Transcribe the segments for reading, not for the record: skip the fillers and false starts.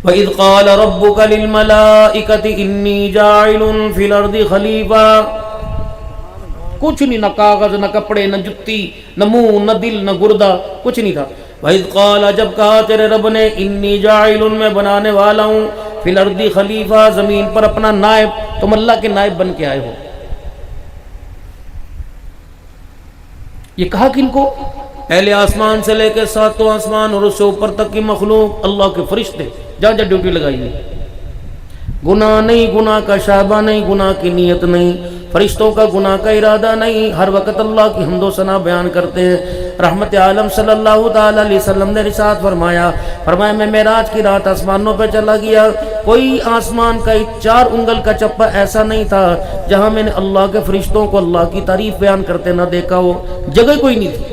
وَإِذْ قَالَ رَبُّكَ لِلْمَلَائِكَةِ إِنِّي جَاعِلٌ فِي الْأَرْضِ خَلِيفَةً. کچھ نہیں، نہ کاغذ، نہ کپڑے، نہ جتی، نہ منہ، نہ دل، نہ گردہ، کچھ نہیں تھا. وَإِذْ قَالَ، جب کہا تیرے رب نے، إِنِّي جَاعِلٌ، میں بنانے والا ہوں، فِي الْأَرْضِ خلیفہ، زمین پر اپنا نائب. تم اللہ کے نائب بن کے آئے ہو. یہ کہا کن کو؟ پہلے آسمان سے لے کے ساتوں آسمان اور اس سے اوپر تک کی مخلوق، اللہ کے فرشتے. جا جا ڈیوٹی لگائیے. گناہ نہیں، گناہ کا شائبہ نہیں، گناہ کی نیت نہیں، فرشتوں کا گناہ کا ارادہ نہیں، ہر وقت اللہ کی حمد و ثنا بیان کرتے ہیں. رحمت عالم صلی اللہ تعالی علیہ وسلم نے ارشاد فرمایا میں معراج کی رات آسمانوں پہ چلا گیا، کوئی آسمان کا 4 انگل کا چپا ایسا نہیں تھا جہاں میں نے اللہ کے فرشتوں کو اللہ کی تعریف بیان کرتے نہ دیکھا ہو. جگہ کوئی نہیں تھی.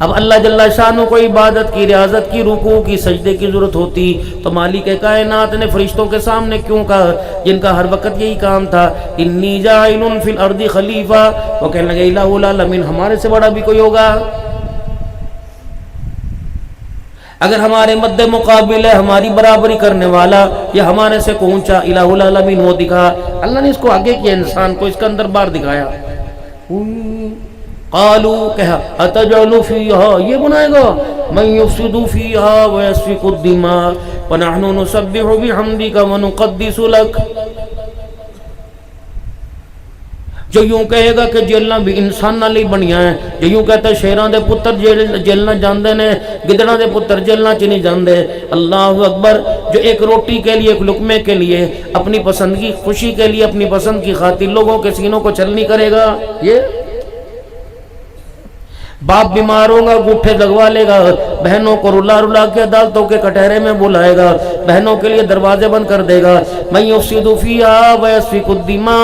اب اللہ جل شانہ کو عبادت کی، ریاضت کی، رکوع کی، سجدے کی ضرورت ہوتی تو مالک کائنات نے فرشتوں کے سامنے کیوں کہا جن کا ہر وقت یہی کام تھا، انی جاعل فی الارض خلیفہ. وہ کہنے لگے الہ العالمین، ہمارے سے بڑا بھی کوئی ہوگا؟ اگر ہمارے مد مقابل ہے، ہماری برابری کرنے والا یا ہمارے سے کو اونچا الہ العالمین وہ دکھا. اللہ نے اس کو آگے کیا، انسان کو اس کا اندر بار دکھایا. قالوا، کہا اتجعل فیہا، یہ بنائے گا من یفسد فیہا ویسفک الدماء ونحن نسبح بحمدک ونقدس لک. جو یوں کہے گا کہ جیلنا بھی انسان نہ لی بنیا ہے، جو یوں کہتا ہے شیران دے پتر جیلنا جاندے نے، گدڑاں دے پتر جیلنا چنی جاندے. اللہ اکبر. جو ایک روٹی کے لیے، ایک لقمے کے لیے، اپنی پسند کی خوشی کے لیے، اپنی پسند کی خاطر لوگوں کے سینوں کو چھلنی کرے گا. یہ باپ بیمار ہوگا، گوٹھے لگوا لے گا، بہنوں کو رلا رلا کے عدالتوں کے کٹہرے میں بلائے گا، بہنوں کے لیے دروازے بند کر دے گا. من یفسد فیہا ویسفک الدماء.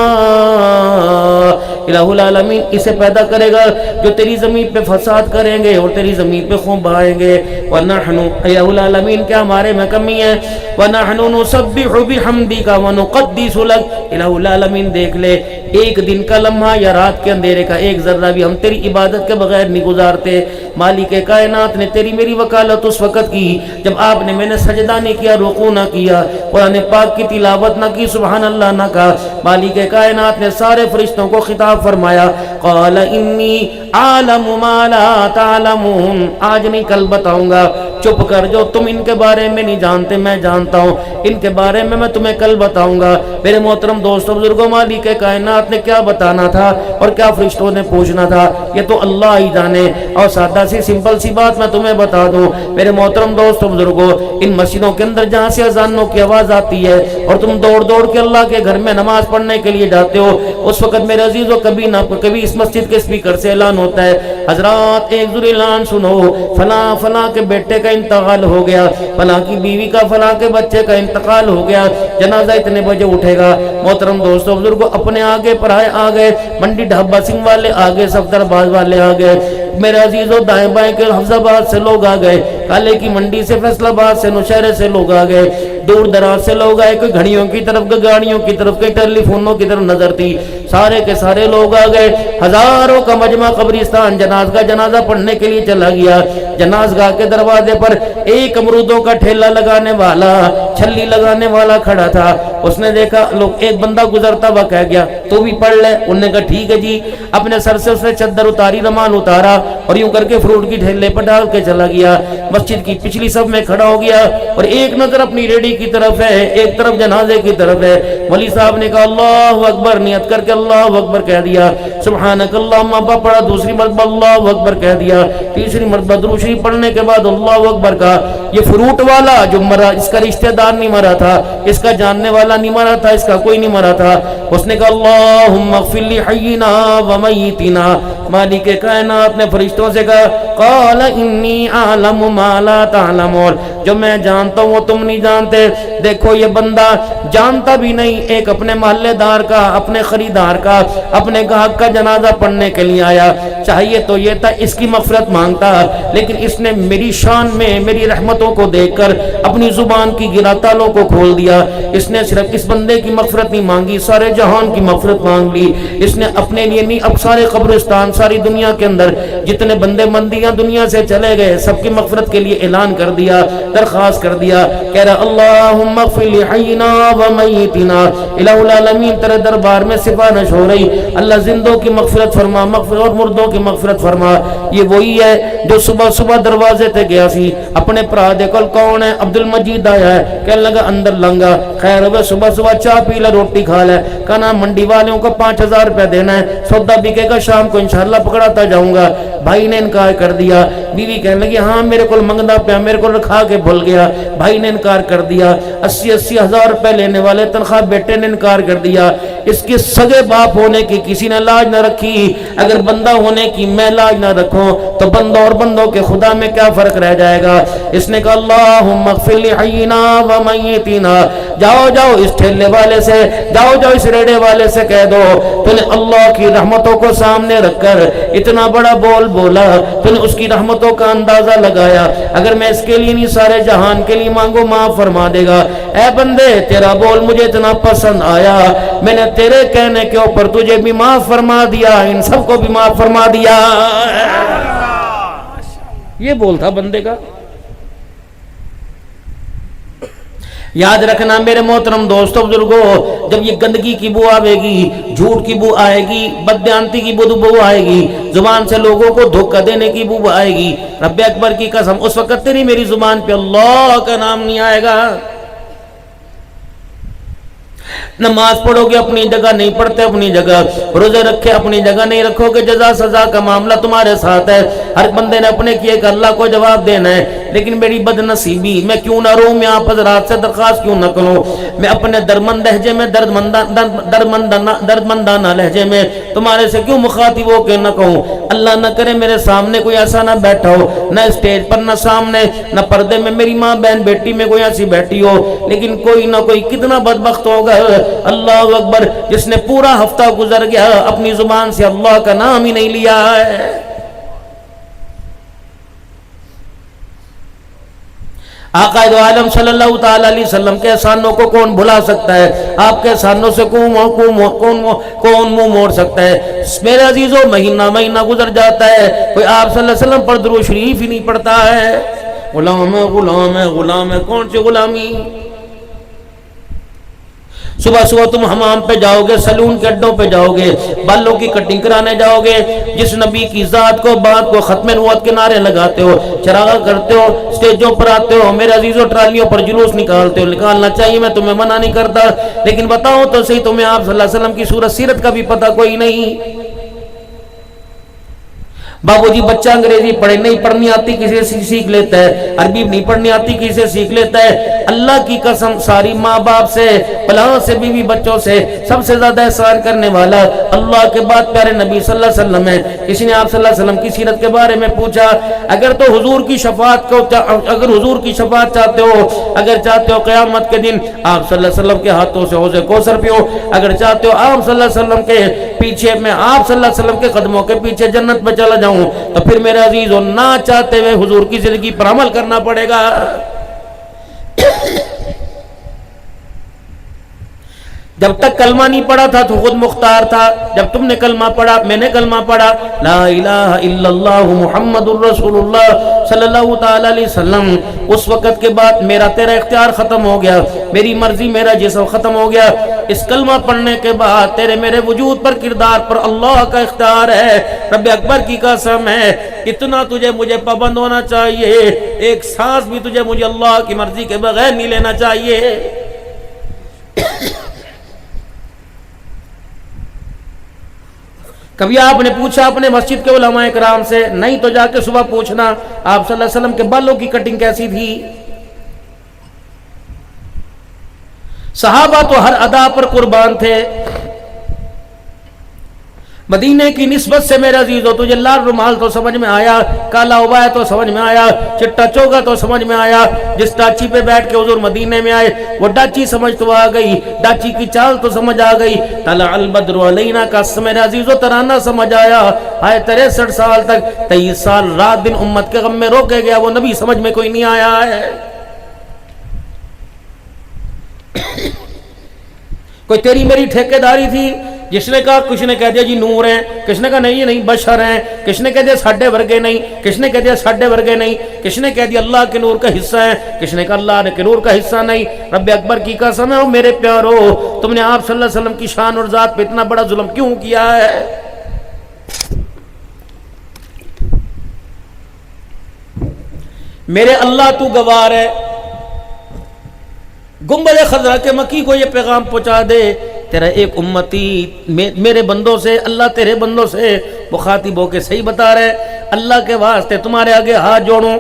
الہ العالمین اسے پیدا کرے گا جو تیری زمین پہ فساد کریں گے اور تیری زمین پہ خون بہائیں گے. ونحن، الہ العالمین کیا ہمارے میں کمی ہے؟ ونحن نسبح بحمدک ونقدس لک. الہ العالمین دیکھ لے، ایک دن کا لمحہ یا رات کے اندھیرے کا ایک ذرہ بھی ہم تیری عبادت کے بغیر نہیں گزارتے. مالک کائنات نے تیری میری وکالت اس وقت کی جب آپ نے میں نے سجدہ نہیں کیا، رکوع نہ کیا، قرآن پاک کی تلاوت نہ کی، سبحان اللہ نہ کہا. مالک کائنات نے سارے فرشتوں کو خطاب فرمایا قال انی عالم ما لا تعلمون. آج نہیں کل بتاؤں گا، چپ کر، جو تم ان کے بارے میں نہیں جانتے میں جانتا ہوں، ان کے بارے میں تمہیں کل بتاؤں گا. میرے محترم دوستوں بزرگوں، مالک کائنات نے کیا بتانا تھا اور کیا فرشتوں نے پوچھنا تھا یہ تو اللہ ہی جانے. اور سادہ سی سمپل سی بات میں تمہیں بتا دوں میرے محترم دوستوں بزرگوں، ان مسجدوں کے اندر جہاں سے اذانوں کی آواز آتی ہے اور تم دوڑ دوڑ کے اللہ کے گھر میں نماز پڑھنے کے لیے جاتے ہو، اس وقت میرے عزیزوں کبھی اس مسجد کے اسپیکر سے اعلان ہوتا ہے حضرات ایک ذرا اعلان سنو، فلاں فلاں کے بیٹے کا انتقال ہو گیا، فلاں کی بیوی کا، فلاں کے بچے کا انتقال ہو گیا، جنازہ اتنے بجے اٹھے گا. محترم دوستوں بزرگوں، اپنے آگے پڑھائے آگے، منڈی ڈھابا سنگھ والے آگے، صفدر باز والے آگے، میرے عزیزوں دائیں بائیں کے حفظ آباد سے لوگ آ گئے، کالے کی منڈی سے، فیصل آباد سے، نوشہرے سے لوگ آ گئے، دور دراز سے لوگ آئے، کوئی گھڑیوں کی طرف، کوئی گاڑیوں کی طرف، کوئی ٹیلی فونوں کی طرف نظر تھی، سارے کے سارے لوگ آ گئے. ہزاروں کا مجمع قبرستان جنازہ پڑھنے کے لیے چلا گیا. جنازگاہ کے دروازے پر ایک امرودوں کا ٹھیلا لگانے والا، چھلی لگانے والا کھڑا تھا. اس نے دیکھا لوگ، ایک بندہ گزرتا ہوا کہہ گیا تو بھی پڑھ لے. انہوں نے کہا ٹھیک ہے جی. اپنے سر سے اس نے چادر اتاری، رومال اتارا اور یوں کر کے فروٹ کی ٹھیلے پر ڈال کے چلا گیا. مسجد کی پچھلی صف میں کھڑا ہو گیا اور ایک نظر اپنی ریڈی کی طرف ہے، ایک طرف جنازے کی طرف ہے. ولی صاحب نے کہا اللہ اکبر، نیت کر کے اللہ اکبر کہہ دیا، سبحانک اللہم پڑھا، دوسری مرتبہ اللہ اکبر کہہ دیا، تیسری مرتبہ درود شریف پڑھنے کے بعد اللہ اکبر کہا. یہ فروٹ والا جو مرا، اس کا رشتہ دار نہیں مرا تھا، اس کا جاننے والا نہیں مرا تھا، اس کا کوئی نہیں مرا تھا. اس نے کہا اللہم اغفر لحینا ومیتنا. مالک کائنات نے فرشتوں سے کہا قال انی اعلم ما لا تعلمون. جو میں جانتا ہوں وہ تم نہیں جانتے. دیکھو یہ بندہ جانتا بھی نہیں، ایک اپنے محلے دار کا، اپنے خریدار کا، اپنے گاہک کا جنازہ پڑھنے کے لیے آیا. چاہیے تو یہ تھا اس کی مغفرت مانگتا، لیکن اس نے میری شان میں میری رحمتوں کو دیکھ کر اپنی زبان کی گرا تالوں کو کھول دیا. اس نے صرف اس بندے کی مغفرت نہیں مانگی، سارے جہان کی مغفرت مانگ لی. اس نے اپنے لیے نہیں، اب سارے قبرستان، ساری دنیا کے اندر جتنے بندے مندیاں دنیا سے چلے گئے سب کی مغفرت کے لیے اعلان کر دیا، درخواست کر دیا، کہہ رہا اللہم اغفر لحینا و میتنا، الہ العالمین تیرے دربار میں سفارش ہو رہی، اللہ زندوں کی مغفرت فرما، مغفرت اور مردوں کی مغفرت فرما۔ یہ وہی ہے جو صبح صبح دروازے تے گیا سی، اپنے پرا دے کول کون ہے؟ عبد المجید آیا ہے، کہنے لگا اندر لنگا، خیر ہوئے صبح صبح چاہ پی لے، روٹی کھا لے، کہنا منڈی والوں کو 5000 روپے دینا ہے، سودا بکے گا شام کو انشاءاللہ پکڑاتا جاؤں گا۔ بھائی نے انکار کر دیا، بیوی کہنے لگی ہاں میرے کو منگنا پیا، میرے کو رکھا کے بھول گیا، بھائی نے انکار کر دیا۔ 80 ہزار روپے لینے والے تنخواہ بیٹے نے انکار کر دیا۔ اس کے سگے باپ ہونے کی کسی نے لاج نہ رکھی، اگر بندہ ہونے کی میں لاج نہ رکھوں تو بندوں اور بندوں کے خدا میں کیا فرق رہ جائے گا؟ اس نے کہا اللہم اغفر لحینا و میتنا، جاؤ جاؤ اس ٹھیلے والے سے، جاؤ جاؤ اس ریڑے والے سے کہہ دو تو نے اللہ کی رحمتوں کو سامنے رکھ کر اتنا بڑا بول بولا، تو نے اس کی رحمتوں کا اندازہ لگایا، اگر میں اس کے لیے نہیں سارے جہان کے لیے مانگو معاف فرما دے گا۔ اے بندے تیرا بول مجھے اتنا پسند آیا، میں نے تیرے کہنے کے اوپر تجھے بھی معاف فرما دیا، ان سب کو بھی معاف فرما دیا۔ یہ بول تھا بندے کا۔ یاد رکھنا میرے محترم دوستو بزرگوں، جب یہ گندگی کی بو آئے گی، جھوٹ کی بو آئے گی، بددیانتی کی بو آئے گی، زبان سے لوگوں کو دھوکہ دینے کی بو آئے گی، رب اکبر کی قسم اس وقت تیری میری زبان پہ اللہ کا نام نہیں آئے گا۔ نماز پڑھو گے اپنی جگہ، نہیں پڑھتے اپنی جگہ، روزے رکھے اپنی جگہ نہیں رکھو گے، جزا سزا کا معاملہ تمہارے ساتھ ہے، ہر بندے نے اپنے کیے کہ اللہ کو جواب دینا ہے۔ لیکن میری بد نصیبی، میں کیوں نہ روؤں، میں آپ حضرات سے درخواست کیوں نہ کروں، میں اپنے درمند لہجے میں دردمندانہ لہجے میں تمہارے سے کیوں مخاطب ہو کے نہ کہوں؟ اللہ نہ کرے میرے سامنے کوئی ایسا نہ بیٹھا ہو، نہ اسٹیج پر نہ سامنے نہ پردے میں میری ماں بہن بیٹی میں کوئی ایسی بیٹھی ہو، لیکن کوئی نہ کوئی کتنا بدبخت ہوگا اللہ اکبر جس نے پورا ہفتہ گزر گیا اپنی زبان سے اللہ کا نام ہی نہیں لیا ہے۔ آقا دو عالم صلی اللہ تعالی علیہ وسلم کے احسانوں کو کون بھلا سکتا ہے؟ آپ کے احسانوں سے کون منہ موڑ سکتا ہے؟ میرے عزیزو مہینہ گزر جاتا ہے، کوئی آپ صلی اللہ علیہ وسلم پر درود شریف ہی نہیں پڑھتا ہے۔ غلام ہے، کون سی غلامی؟ صبح صبح تم حمام پہ جاؤ گے، سلون کے اڈوں پہ جاؤ گے، بالوں کی کٹنگ کرانے جاؤ گے، جس نبی کی ذات کو بات کو ختم نبوت کے نعرے لگاتے ہو، چراغاں کرتے ہو، سٹیجوں پر آتے ہو، میرے عزیزوں ٹرالیوں پر جلوس نکالتے ہو، نکالنا چاہیے، میں تمہیں منع نہیں کرتا، لیکن بتاؤ تو صحیح تمہیں آپ صلی اللہ علیہ وسلم کی سورت سیرت کا بھی پتہ کوئی نہیں۔ بابو جی بچہ انگریزی پڑھے، نہیں پڑھنی آتی کسی سے سیکھ لیتا ہے، عربی نہیں پڑھنی آتی کسی سے سیکھ لیتا ہے۔ اللہ کی قسم ساری ماں باپ سے، پلاں سے، بیوی بچوں سے سب سے زیادہ احسان کرنے والا اللہ کے بعد پیارے نبی صلی اللہ علیہ وسلم ہے۔ کسی نے آپ صلی اللہ علیہ وسلم کی سیرت کے بارے میں پوچھا، اگر تو حضور کی شفاعت کو، اگر حضور کی شفاعت چاہتے ہو، اگر چاہتے ہو قیامت کے دن آپ صلی اللہ علیہ وسلم کے ہاتھوں سے حوض کوثر پیو، اگر چاہتے ہو آپ صلی اللہ علیہ وسلم کے پیچھے، میں آپ صلی اللہ علیہ وسلم کے قدموں کے پیچھے جنت میں چلا جاؤں، تو پھر میرے عزیزوں نہ چاہتے ہوئے حضور کی زندگی پر عمل کرنا پڑے گا۔ جب تک کلمہ نہیں پڑھا تھا تو خود مختار تھا، جب تم نے کلمہ پڑھا، میں نے کلمہ پڑھا، لا الہ الا اللہ محمد الرسول اللہ صلی اللہ تعالی علیہ وسلم، اس وقت کے بعد میرا تیرا اختیار ختم ہو گیا، میری مرضی میرا جسم ختم ہو گیا۔ اس کلمہ پڑھنے کے بعد تیرے میرے وجود پر، کردار پر اللہ کا اختیار ہے۔ رب اکبر کی قسم ہے، اتنا تجھے مجھے پابند ہونا چاہیے، ایک سانس بھی تجھے مجھے اللہ کی مرضی کے بغیر نہیں لینا چاہیے۔ کبھی آپ نے پوچھا اپنے مسجد کے علماء کرام سے؟ نہیں تو جا کے صبح پوچھنا آپ صلی اللہ علیہ وسلم کے بالوں کی کٹنگ کیسی تھی۔ صحابہ تو ہر ادا پر قربان تھے۔ مدینے کی نسبت سے میرے عزیزو تجھے لال رومال تو سمجھ میں آیا، کالا ابایا تو سمجھ میں آیا، چٹا چوگا تو سمجھ میں آیا، جس ڈاچی پہ بیٹھ کے حضور مدینے میں آئے وہ ڈاچی سمجھ تو آ گئی، ڈاچی کی چال تو سمجھ آ گئی، طلع البدر علینا کا میرے عزیزو ترانہ سمجھ آیا۔ آئے 63 سال تک 23 سال رات دن امت کے غم میں روکے گیا وہ نبی سمجھ میں کوئی نہیں آیا ہے۔ کوئی تیری میری ٹھیکیداری تھی جس نے کہا کچھ نے کہہ دیا جی نور ہیں، کس نے کہا نہیں نہیں بشر ہیں، کس نے کہہ دیا ساڈے ورگے نہیں، کس نے کہہ دیا ساڈے ورگے نہیں، کس نے کہہ دیا اللہ کے نور کا حصہ ہے، کس نے کہا اللہ کے نور کا حصہ نہیں۔ رب اکبر کی قسم ہے او میرے پیارو، تم نے آپ صلی اللہ علیہ وسلم کی شان اور ذات پہ اتنا بڑا ظلم کیوں کیا ہے؟ میرے اللہ تو گوار ہے، گنبد خضرا کے مکی کو یہ پیغام پہنچا دے، تیرا ایک امتی میرے بندوں سے، اللہ تیرے بندوں سے مخاطب ہو کے صحیح بتا رہے، اللہ کے واسطے تمہارے آگے ہاتھ جوڑوں،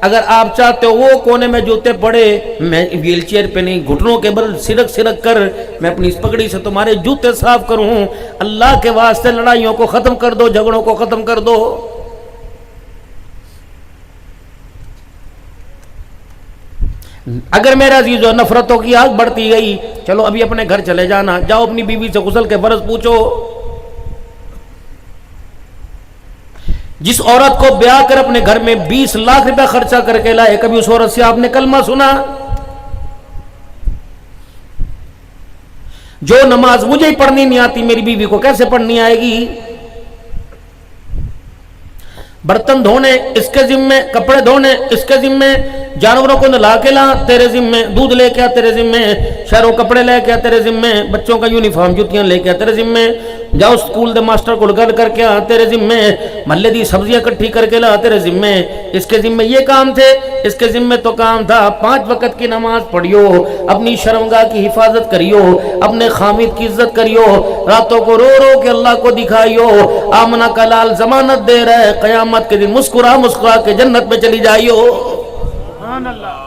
اگر آپ چاہتے ہو وہ کونے میں جوتے پڑے، میں ویل چیئر پہ نہیں، گھٹنوں کے بل سرک سرک کر میں اپنی اس پگڑی سے تمہارے جوتے صاف کروں، اللہ کے واسطے لڑائیوں کو ختم کر دو، جھگڑوں کو ختم کر دو۔ اگر میرا عزیز و نفرتوں کی آگ بڑھتی گئی، چلو ابھی اپنے گھر چلے جانا، جاؤ اپنی بیوی سے غسل کے فرض پوچھو۔ جس عورت کو بیاہ کر اپنے گھر میں 20 لاکھ روپے خرچہ کر کے لائے، کبھی اس عورت سے آپ نے کلمہ سنا؟ جو نماز مجھے ہی پڑھنی نہیں آتی، میری بیوی کو کیسے پڑھنی آئے گی؟ برتن دھونے اس کے ذمے، کپڑے دھونے اس کے ذمے، جانوروں کو نلا کے لا تیرے ذمے، دودھ لے کے آ تیرے ذمے، شہروں کپڑے لے کے آ تیرے ذمے، بچوں کا یونیفارم جوتیاں لے کے آ تیرے ذمے، جاؤ اسکول دے ماسٹر کو گل کر کے آ تیرے ذمے، محلے دی سبزیاں کٹھی کر کے لا تیرے ذمے۔ اس کے ذمے یہ کام تھے، اس کے ذمے تو کام تھا 5 وقت کی نماز پڑھیو، اپنی شرمگاہ کی حفاظت کریو، اپنے خامد کی عزت کریو، راتوں کو رو رو کے اللہ کو دکھائیو، آمنہ کا لال ضمانت دے رہے، قیامت کے دن مسکرا مسکرا کے جنت میں چلی جائیو۔ سبحان اللہ۔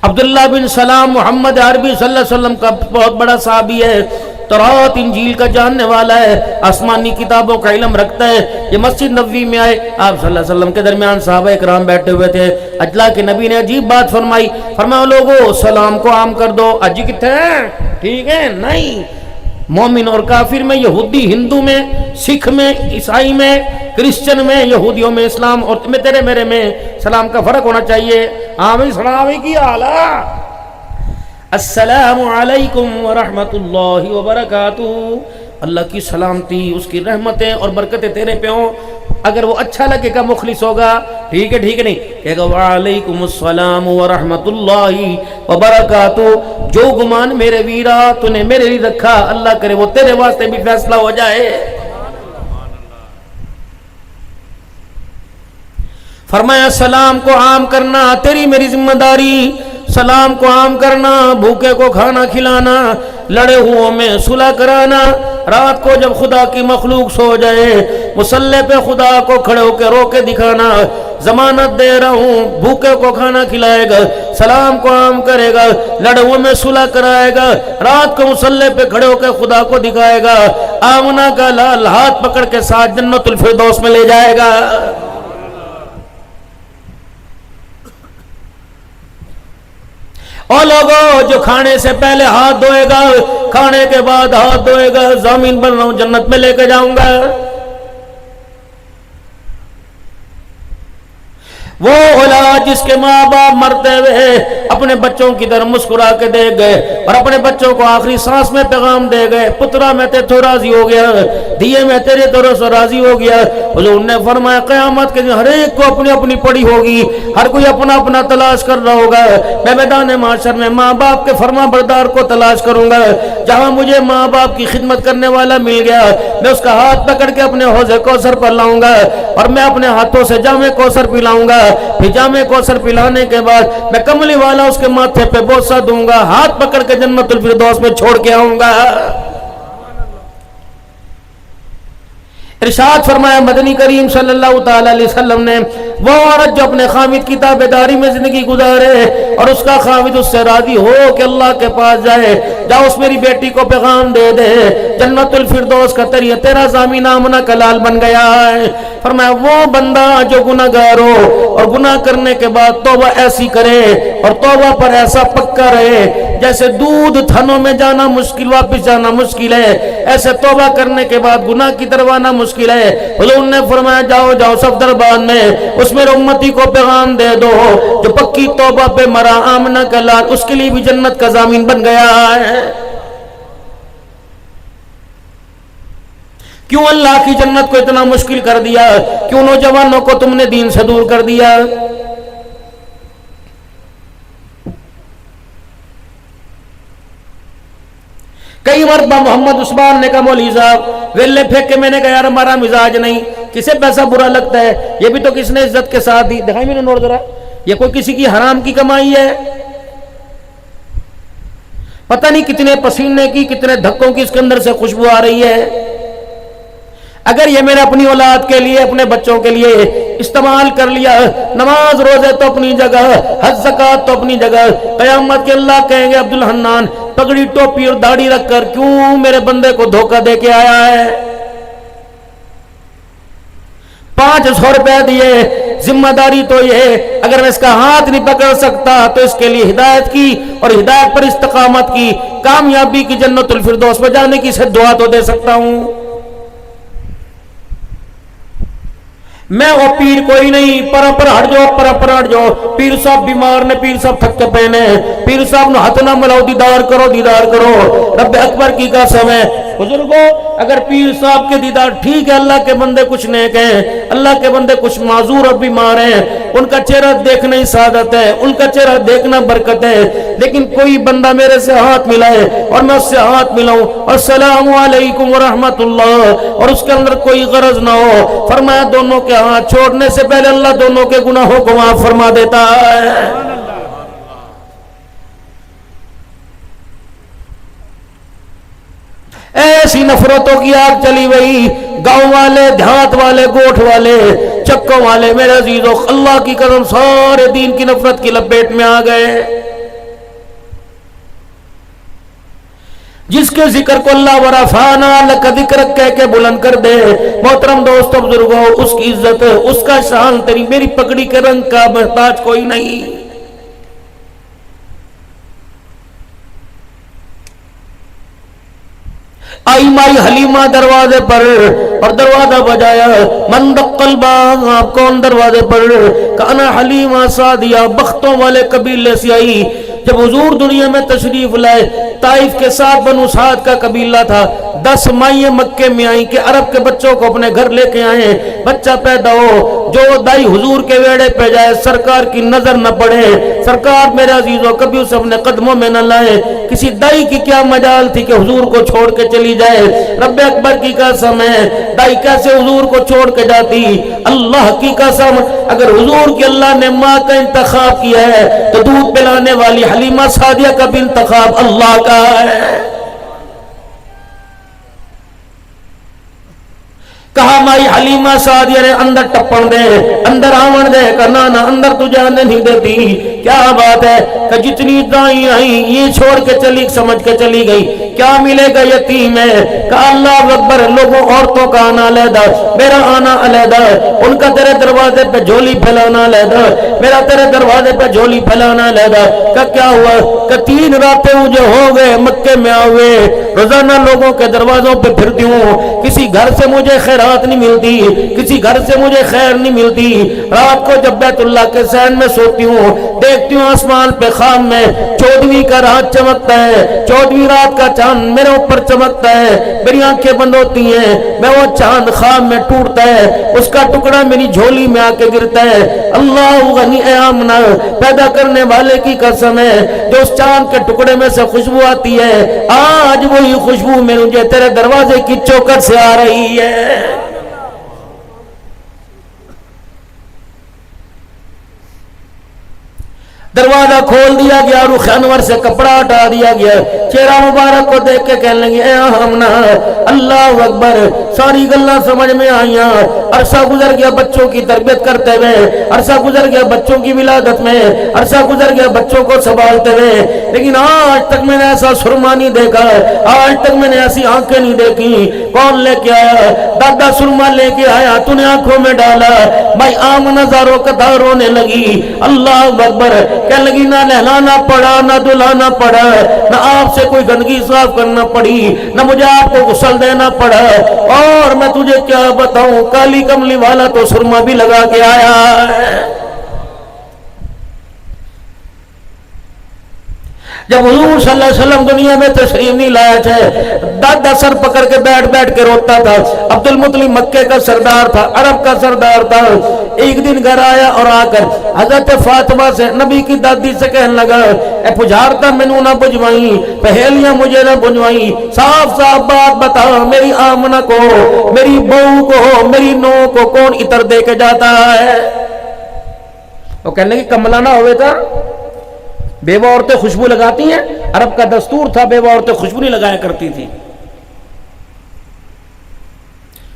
عبداللہ بن سلام محمد عربی صلی اللہ علیہ وسلم کا بہت بڑا صحابی ہے، تورات انجیل کا جاننے والا ہے، آسمانی کتابوں کا علم رکھتا ہے۔ یہ مسجد نبوی میں آئے، آپ صلی اللہ علیہ وسلم کے درمیان صحابہ اکرام بیٹھے ہوئے تھے، اللہ کے نبی نے عجیب بات فرمائی، فرمایا لوگو سلام کو عام کر دو۔ اجی کتنے ہیں؟ ٹھیک ہے نہیں، مومن اور کافر میں، یہودی ہندو میں، سکھ میں، عیسائی میں، کرسچن میں، یہودیوں میں، اسلام اور میں تیرے میرے میں سلام کا فرق ہونا چاہیے۔ آمین سلام کی آلہ، السلام علیکم ورحمت اللہ وبرکاتہ، اللہ کی سلامتی، اس کی رحمتیں اور برکتیں تیرے پہ ہوں۔ اگر وہ اچھا لگے گا مخلص ہوگا، ٹھیک ہے نہیں کہے گا وعلیکم السلام ورحمت اللہ وبرکاتہ۔ جو گمان میرے ویرا تو نے میرے لیے رکھا، اللہ کرے وہ تیرے واسطے بھی فیصلہ ہو جائے۔ فرمایا سلام کو عام کرنا تیری میری ذمہ داری، سلام کو عام کرنا، بھوکے کو کھانا کھلانا، لڑے ہوں میں صلح کرانا، رات کو جب خدا کی مخلوق سو جائے مصلی پہ خدا کو کھڑے ہو کے رو کے دکھانا، ضمانت دے رہا ہوں بھوکے کو کھانا کھلائے گا، سلام کو عام کرے گا، لڑے ہوں میں صلح کرائے گا، رات کو مصلی پہ کھڑے ہو کے خدا کو دکھائے گا، آمنہ کا لال ہاتھ پکڑ کے ساتھ جنت الفردوس میں لے جائے گا۔ اور لوگوں جو کھانے سے پہلے ہاتھ دھوئے گا، کھانے کے بعد ہاتھ دھوئے گا، ضامن بن رہا ہوں جنت میں لے کے جاؤں گا۔ وہ اولاد جس کے ماں باپ مرتے ہوئے اپنے بچوں کی طرف مسکرا کے دے گئے اور اپنے بچوں کو آخری سانس میں پیغام دے گئے، پترا میں تے تو راضی ہو گیا، دیے میں تیرے طرف سے راضی ہو گیا۔ حضور نے فرمایا قیامت کے دن ہر ایک کو اپنی اپنی پڑی ہوگی، ہر کوئی اپنا اپنا تلاش کر رہا ہوگا، میں میدان محشر میں ماں باپ کے فرما بردار کو تلاش کروں گا۔ جہاں مجھے ماں باپ کی خدمت کرنے والا مل گیا، میں اس کا ہاتھ پکڑ کے اپنے حوض کوثر پر لاؤں گا اور میں اپنے ہاتھوں سے جام کوثر پلاؤں گا، پھر جام کوثر پلانے کے بعد میں کملی والا اس کے ماتھے پہ بوسہ دوں گا، ہاتھ پکڑ کے جنت الفردوس میں چھوڑ کے آؤں گا۔ ارشاد فرمایا مدنی کریم صلی اللہ تعالی علیہ وسلم نے، وہ عورت جو اپنے خامد کی تابعداری میں زندگی گزارے اور اس کا خامد اس سے راضی ہو کہ اللہ کے پاس جائے، جاؤ اس میری بیٹی کو پیغام دے دے جنت الفردوس کا تیرا ضامن آمنہ کا لال بن گیا ہے۔ فرمایا وہ بندہ جو گناہگار ہو اور گناہ کرنے کے بعد توبہ ایسی کرے اور توبہ پر ایسا پکا رہے جیسے دودھ تھنوں میں جانا مشکل واپس جانا مشکل ہے، ایسے توبہ کرنے کے بعد گناہ کی طرف آنا مشکل ہے۔ حضور نے فرمایا جاؤ صفدربان میں اس میرے امتی کو پیغام دے دو جو پکی توبہ پہ مرا آمنہ کا لال اس کے لیے بھی جنت کا ضامن بن گیا ہے۔ کیوں اللہ کی جنت کو اتنا مشکل کر دیا؟ کیوں نوجوانوں کو تم نے دین سے دور کر دیا؟ کئی مرتبہ محمد عثمان نے کہا مولوی صاحب ویلے پھینک کے، میں نے کہا یار ہمارا مزاج نہیں، کسے پیسہ برا لگتا ہے، یہ بھی تو کس نے عزت کے ساتھ دی، دکھائی میں نے نوٹ ذرا، یہ کوئی کسی کی حرام کی کمائی ہے؟ پتہ نہیں کتنے پسینے کی کتنے دھکوں کی اس کے اندر سے خوشبو آ رہی ہے۔ اگر یہ میں نے اپنی اولاد کے لیے اپنے بچوں کے لیے استعمال کر لیا، نماز روزے تو اپنی جگہ، حج زکات تو اپنی جگہ، قیامت کے اللہ کہیں گے عبدالحنان پگڑی ٹوپی اور داڑھی رکھ کر کیوں میرے بندے کو دھوکہ دے کے آیا ہے؟ 500 روپے دیے، ذمہ داری تو یہ اگر میں اس کا ہاتھ نہیں پکڑ سکتا تو اس کے لیے ہدایت کی اور ہدایت پر استقامت کی کامیابی کی جنت الفردوس میں جانے کی سے دعا تو دے سکتا ہوں۔ میں وہ پیر کوئی نہیں، پر ہٹ جاؤ، پیر صاحب بیمار نے، پیر صاحب تھک کے پہنے، پیر صاحب نے ہاتھ نہ ملاؤ، دیدار کرو، رب اکبر کی قسم ہے بزرگوں، اگر پیر صاحب کے دیدار ٹھیک ہے، اللہ کے بندے کچھ نیک ہیں، اللہ کے بندے کچھ معذور اور بیمار ہیں، ان کا چہرہ دیکھنا ہی سعادت ہے، ان کا چہرہ دیکھنا برکت ہے، لیکن کوئی بندہ میرے سے ہاتھ ملائے اور میں اس سے ہاتھ ملاؤں السلام علیکم ورحمت اللہ اور اس کے اندر کوئی غرض نہ ہو، فرمایا دونوں کے ہاتھ چھوڑنے سے پہلے اللہ دونوں کے گناہوں کو معاف فرما دیتا ہے۔ ایسی نفرتوں کی آگ چلی گئی، گاؤں والے، دیہات والے، گوٹھ والے، چکوں والے، میرے عزیزوں اللہ کی قسم سارے دین کی نفرت کی لپیٹ میں آ گئے۔ جس کے ذکر کو اللہ ورفعنا لک ذکرک کہہ کے بلند کر دے، محترم دوستو بزرگوں، اس کی عزت، اس کا شان تیری میری پگڑی کے رنگ کا محتاج کوئی نہیں۔ آئی مائی حلیمہ دروازے پر اور دروازہ بجایا، من دق الباب، آپ کون دروازے پر؟ کانا حلیمہ سعدیہ، بختوں والے قبیلے سے آئی۔ جب حضور دنیا میں تشریف لائے، طائف کے ساتھ بنو سعد کا قبیلہ تھا، 10 مائیں مکے میں آئیں کہ عرب کے بچوں کو اپنے گھر لے کے آئیں، بچہ پیدا ہو، جو دائی حضور کے ویڑے پہ جائے سرکار کی نظر نہ پڑے، سرکار میرے عزیزوں کبھی اسے اپنے قدموں میں نہ لائے۔ کسی دائی کی کیا مجال تھی کہ حضور کو چھوڑ کے چلی جائے؟ رب اکبر کی قسم ہے، دائی کیسے حضور کو چھوڑ کے جاتی؟ اللہ کی قسم، اگر حضور کی اللہ نے ماں کا انتخاب کیا ہے تو دودھ پلانے والی حلیمہ سعدیہ کا بھی انتخاب اللہ کا ہے۔ کہا مائی حلیمہ سعدیہ نے اندر ٹپن دے، اندر آون دے، کہا نا اندر تو جانے نہیں دیتی۔ کیا بات ہے کہ جتنی دائیں آئیں یہ چھوڑ کے چلی، سمجھ کے چلی گئی کیا ملے گا یتیم ہے؟ کہا اللہ اکبر، لوگوں عورتوں کا آنا علیحدہ، میرا آنا علیحدہ، ان کا تیرے دروازے پہ جھولی پھیلانا علیحدہ، میرا تیرے دروازے پہ جھولی پھیلانا علیحدہ۔ کہ کیا ہوا؟ کہ 3 راتیں مجھے ہو گئے مکے میں آوے، روزانہ لوگوں کے دروازوں پہ پھرتی ہوں، کسی گھر سے مجھے خیرات نہیں ملتی، کسی گھر سے مجھے خیر نہیں ملتی۔ رات کو جب بیت اللہ کے سین میں سوتی ہوں، دیکھتی ہوں آسمان پہ خام میں 14ویں کا رات چمکتا ہے، 14ویں رات کا چاند میرے اوپر چمکتا ہے، میری آنکھیں بند ہوتی ہیں، میں وہ چاند خام میں ٹوٹتا ہے، اس کا ٹکڑا میری جھولی میں آ کے گرتا ہے۔ اللہ غنی اے آمنہ، پیدا کرنے والے کی قسم ہے، جو اس چاند کے ٹکڑے میں سے خوشبو آتی ہے، آج وہی خوشبو میں مجھے تیرے دروازے کی چوکٹ سے آ رہی ہے۔ دروازہ کھول دیا گیا، رخ انور سے کپڑا ہٹا دیا گیا، چہرہ مبارک کو دیکھ کے کہنے لگی اے آمنہ اللہ اکبر، ساری گلاں سمجھ میں آئیاں، عرصہ گزر گیا بچوں کی تربیت کرتے ہوئے، عرصہ گزر گیا بچوں کی ولادت میں، عرصہ گزر گیا بچوں کو سنبھالتے ہوئے، لیکن آج تک میں نے ایسا سرما نہیں دیکھا، آج تک میں نے ایسی آنکھیں نہیں دیکھی۔ کون لے کے آیا؟ دادا سرما لے کے آیا، تو نے آنکھوں میں ڈالا۔ بھائی آمنہ زاروں قطع رونے لگی، اللہ اکبر، کہنے لگی نہ نہلانا پڑا، نہ دھلانا پڑا، نہ آپ سے کوئی گندگی صاف کرنا پڑی، نہ مجھے آپ کو غسل دینا پڑا، اور میں تجھے کیا بتاؤں، کالی کملی والا تو سرما بھی لگا کے آیا ہے۔ جب حضور صلی اللہ علیہ وسلم دنیا میں تشریف نہیں لائے تھے، دادا سر پکڑ کے بیٹھ بیٹھ کے روتا تھا۔ عبد المطلب مکے کا سردار تھا، عرب کا سردار تھا۔ ایک دن گھر آیا اور آ کر حضرت فاطمہ سے، نبی کی دادی سے کہنے لگا اے پجارتا مینوں نہ بجھوائیں، پہیلیاں مجھے نہ بجھوائیں، صاف صاف بات بتا، میری آمنہ کو، میری بہو کو، میری نو کو کون عطر دے کے جاتا ہے؟ وہ کہنے لگی کملا نہ ہوئے تھا، بیوہ عورتیں خوشبو لگاتی ہیں، عرب کا دستور تھا بیوہ عورتیں خوشبو نہیں لگایا کرتی تھی۔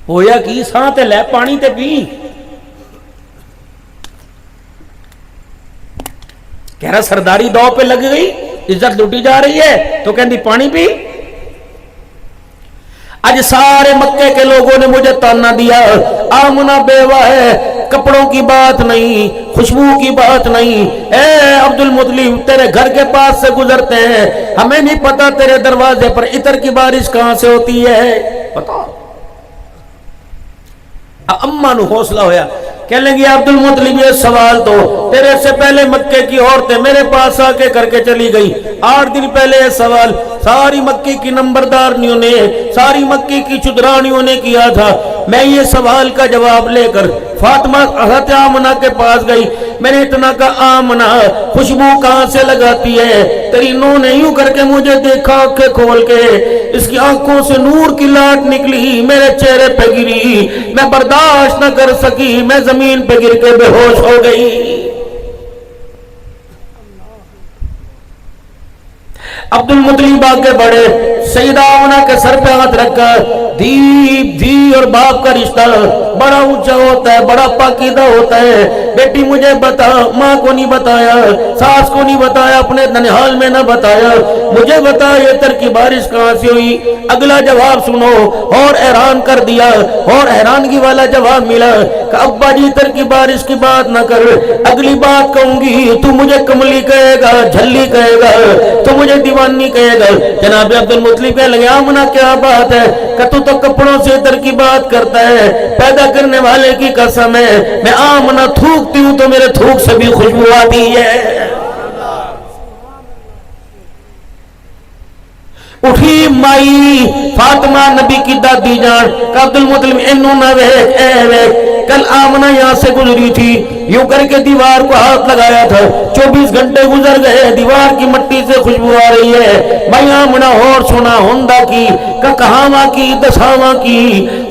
ہویا کی سانتے لے پانی تے پی، کہہ رہا سرداری دو پہ لگ گئی، عزت لوٹی جا رہی ہے تو کہندی پانی پی۔ آج سارے مکے کے لوگوں نے مجھے تانا دیا، آمنہ بیوہ ہے، کپڑوں کی بات نہیں، خوشبو کی بات نہیں۔ اے عبد المطلب تیرے گھر کے پاس سے گزرتے ہیں، ہمیں نہیں پتا تیرے دروازے پر عطر کی بارش کہاں سے ہوتی ہے، پتا؟ اماں نو حوصلہ ہویا، کہنے لگی عبد المطلب یہ سوال تو تیرے سے پہلے مکے کی عورتیں میرے پاس آ کے کر کے چلی گئی، 8 دن پہلے یہ سوال ساری مکے کی نمبردارنیوں نے، ساری مکے کی چدرانیوں نے کیا تھا۔ میں یہ سوال کا جواب لے کر فاطمہ حضرت آمنہ کے پاس گئی، میں نے اتنا کہا آمنہ خوشبو کہاں سے لگاتی ہے؟ تیری نو نے یوں کر کے مجھے دیکھا آنکھیں کھول کے، اس کی آنکھوں سے نور کی لاٹ نکلی، میرے چہرے پہ گری، میں برداشت نہ کر سکی، میں زمین پہ گر کے بے ہوش ہو گئی۔ عبد المطلب آگے بڑھے، سیدہ آمنہ کے سر پہ ہاتھ رکھا، دھی اور باپ کا رشتہ بڑا اونچا ہوتا ہے، بڑا پاکیزہ ہوتا ہے، بیٹی مجھے بتا، ماں کو نہیں بتایا، ساس کو نہیں بتایا، اپنے ننہال میں نہ بتایا، مجھے بتا یہ عطر کی بارش کہاں سے ہوئی؟ اگلا جواب سنو، اور حیران کر دیا، اور حیرانگی والا جواب ملا کہ ابا جی عطر کی بارش کی بات نہ کر، اگلی بات کہوں گی تو مجھے کملی کہے گا، جھلی کہے گا، تو مجھے دیوانی کہے گا۔ جناب عبد المطلب کہنے لگے آمنہ کیا بات ہے کہ تو کپڑوں سے عطر کی بات کرتا ہے، پیدا کرنے والے کی قسم ہے، میں آمنہ تھوکتی ہوں تو میرے تھوک سے بھی خوشبو آتی ہے۔ اٹھی مائی فاطمہ نبی کی دادی جان کہ عبد المطلب انہوں نہ ویک اے ویک، کل آمنہ یہاں سے گزری تھی، یوں کر کے دیوار کو ہاتھ لگایا تھا، 24 گھنٹے گزر گئے، دیوار کی مٹی سے خوشبو آ رہی ہے۔ میں آمنہ اور سنا ہندا کی کہاواں کی دساواں کی،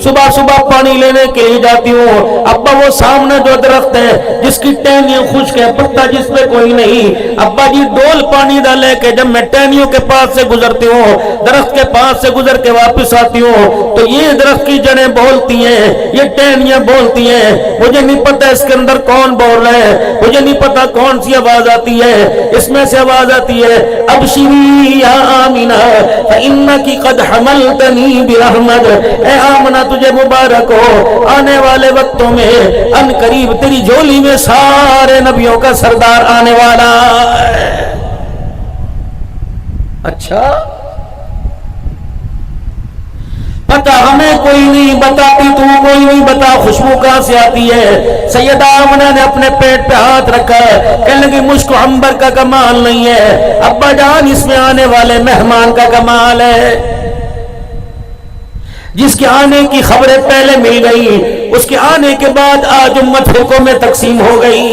صبح صبح پانی لینے کے لیے جاتی ہوں، ابا وہ سامنے جو درخت ہے جس کی ٹہنیاں خشک ہے، پتا جس پہ کوئی نہیں، ابا جی ڈول پانی ڈالے کہ جب میں ٹہنیوں کے پاس سے گزرتی ہوں، درخت کے پاس سے گزر کے واپس آتی ہوں تو یہ درخت کی جڑیں بولتی ہیں، یہ ٹہنیاں بولتی ہیں، مجھے نہیں پتا اس کے اندر کون بول رہا ہے، مجھے نہیں پتا کون سی آواز آتی ہے، اس میں سے آواز آتی ہے ابشری یا آمنہ فإنکی قد حملتنی برحمت، اے آمنہ تجھے مبارک ہو، آنے والے وقتوں میں ان قریب تیری جھولی میں سارے نبیوں کا سردار آنے والا ہے۔ اچھا پتہ ہمیں کوئی نہیں بتاتی، تو کوئی نہیں بتا خوشبو کہاں سے آتی ہے۔ سیدہ آمنہ نے اپنے پیٹ پہ ہاتھ رکھا، کہنے لگی مشک و عنبر کا کمال نہیں ہے ابا جان، اس میں آنے والے مہمان کا کمال ہے، جس کے آنے کی خبریں پہلے مل گئی، اس کے آنے کے بعد آج امت فرقوں میں تقسیم ہو گئی۔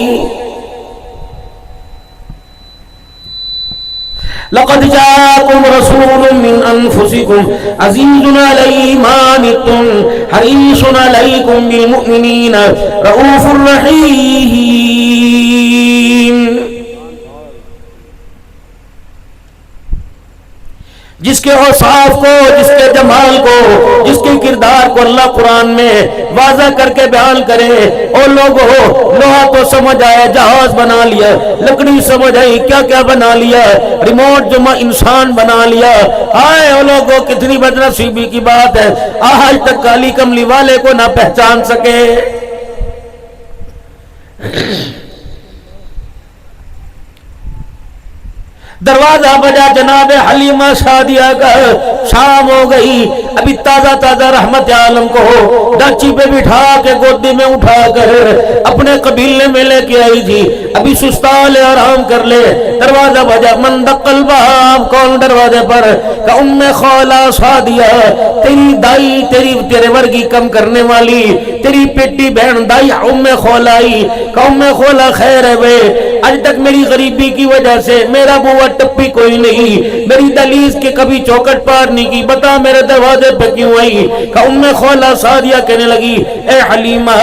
لقد جاءكم رسول من انفسكم عزيز عليه ما عنتم حريص عليكم بالمؤمنين رؤوف رحيم۔ کے اوصاف کو، جس کے جمال کو، جس کے کردار کو اللہ قرآن میں واضح کر کے بیان کرے۔ اور لوگوں لوہا تو سمجھ آیا، جہاز بنا لیا، لکڑی سمجھ آئی، کیا کیا بنا لیا، ریموٹ جمع انسان بنا لیا۔ آئے او لوگوں، کتنی بدنصیبی کی بات ہے، آج تک کالی کملی والے کو نہ پہچان سکے۔ دروازہ بجا جناب حلیمہ سعدیہ کا، شام ہو گئی، ابھی تازہ تازہ رحمت عالم کو ڈاچی پہ بٹھا کے گودی میں اٹھا کر اپنے قبیلے میں لے کے آئی تھی، ابھی سستا لے، آرام کر لے۔ دروازہ بجا، من دق الباب، کون دروازے پر؟ کہ ام خولہ سعدیہ، تیری دائی، تیرے ورگی کم کرنے والی، تیری پیٹی بہن دائی ام خولہ آئی۔ کہ ام خولہ خیر ہے بے، آج تک میری غریبی کی وجہ سے میرا بوا ٹپی کوئی نہیں، میری دہلیز کے کبھی چوکٹ پار نہیں کی، بتا میرے دروازے پہ کیوں آئی؟ کہ ام خولہ سعدیہ کہنے لگی، اے حلیمہ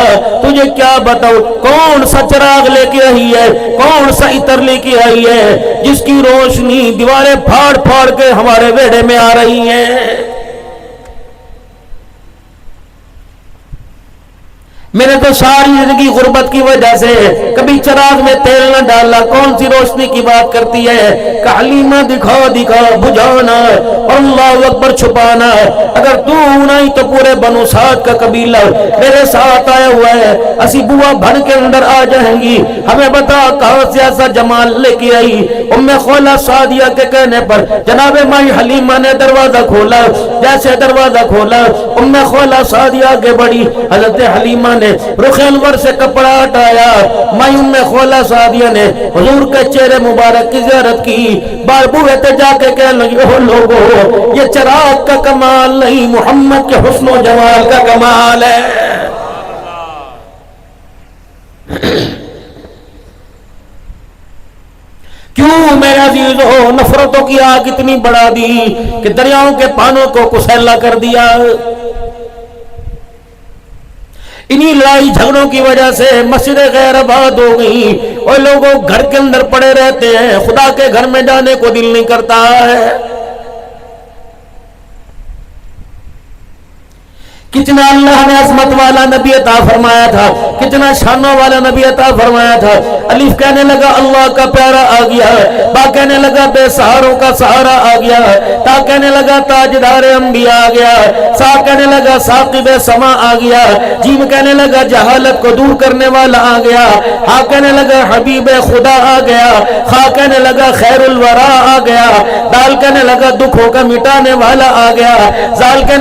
تجھے کیا بتاؤ، کون سا چراغ لے کے آئی ہے، کون سا عطر لے کے آئی ہے جس کی روشنی دیواریں پھاڑ پھاڑ کے ہمارے بیڑے میں آ رہی ہیں؟ میں نے تو ساری زندگی غربت کی وجہ سے کبھی چراغ میں تیل نہ ڈالا، کون سی روشنی کی بات کرتی ہے؟ کہ حلیمہ دکھا بجھانا اور اللہ اکبر چھپانا، اگر تو نہیں تو پورے بنو سعد کا قبیلہ میرے ساتھ آیا ہوا ہے، اسی بوا بھر کے اندر آ جائیں گی، ہمیں بتا کہاں سے ایسا جمال لے کے آئی؟ ام خولہ سعدیہ کے کہنے پر جناب مائی حلیمہ نے دروازہ کھولا، جیسے دروازہ کھولا ام خولہ سعدیہ کے بڑی، حضرت حلیمہ نے رخ انور سے کپڑا ہٹایا، مائی ام خولہ سعدیہ نے حضور کے چہرے مبارک کی زیارت کی، بار بوئے تے جا کے کہنے لگی، او لوگو یہ چراغ کا کمال نہیں، محمد کے حسن و جمال کا کمال ہے۔ کیوں میرے عزیزو نفرتوں کی آگ اتنی بڑھا دی کہ دریاؤں کے پانوں کو کسیلا کر دیا؟ انہی لڑائی جھگڑوں کی وجہ سے مسجد غیر آباد ہو گئی، اور لوگوں گھر کے اندر پڑے رہتے ہیں، خدا کے گھر میں جانے کو دل نہیں کرتا ہے۔ کتنا اللہ نے عظمت والا نبی عطا فرمایا تھا، کتنا شانوں والا نبی عطا فرمایا تھا۔ الف کہنے لگا اللہ کا پیارا آ گیا، با کہنے لگا بے سہاروں کا سہارا آ گیا، تا کہنے لگا تاجدار انبیاء آ گیا، سا کہنے لگا ثاقب سما آ گیا، جیم کہنے لگا جہالت کو دور کرنے والا آ گیا، ہا کہنے لگا حبیب خدا آ گیا، خا کہنے لگا خیر الورا آ گیا، دال کہنے لگا دکھوں کا مٹانے والا آ گیا، زال کہنے